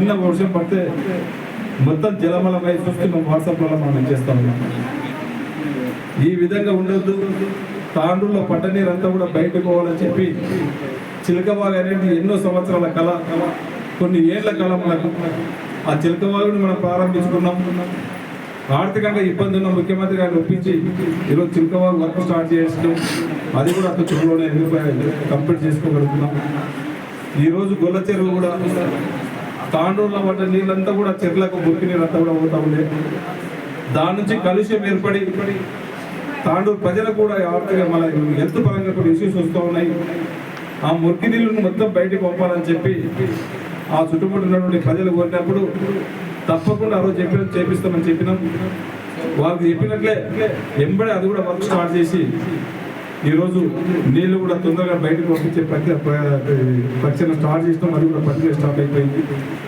చిన్న వర్షం పడితే మొత్తం జలమలమై చూస్తున్నాం, వాట్సాప్లలో మనం చేస్తా ఉన్నాం. ఈ విధంగా ఉండొద్దు. తాండూరులో పట్ట నీరంతా కూడా బయటకు పోవాలని చెప్పి చిలకవాగు అనేది ఎన్నో సంవత్సరాల కళ, కొన్ని ఏళ్ల కళ మనకు. ఆ చిలకవాగుని మనం ప్రారంభించుకున్నాం. ఆర్థికంగా ఇబ్బంది ఉన్న ముఖ్యమంత్రి గారిని ఒప్పించి ఈరోజు చిలకవాగు వర్క్ స్టార్ట్ చేసినాం. అది కూడా అంత చురులోనే కంప్లీట్ చేసుకోగలుగుతున్నాం. ఈరోజు గొల్ల చెరువు కూడా తాండూరులో పడ్డ నీళ్ళంతా కూడా చెరువులకు మురికి నీళ్ళంతా కూడా పోతా ఉండే. దాని నుంచి కలుషం ఏర్పడి తాండూరు ప్రజలకు కూడా ఆర్థిక మన హెల్త్ పరంగా కూడా ఇష్యూస్ వస్తూ ఉన్నాయి. ఆ మురికి నీళ్ళను మొత్తం బయటకు పంపాలని చెప్పి ఆ చుట్టుముట్టు ఉన్నటువంటి ప్రజలు కోరినప్పుడు తప్పకుండా ఆ రోజు చేపిస్తామని చెప్పినాం. వాళ్ళకి చెప్పినట్లే ఎంబడే అది కూడా వర్క్ స్టార్ట్ చేసి ఈరోజు నీళ్లు కూడా తొందరగా బయటకు పంపించే ప్రక్రియ స్టార్ట్ చేసినాం. అది కూడా ప్రక్రియ స్టార్ట్ అయిపోయింది.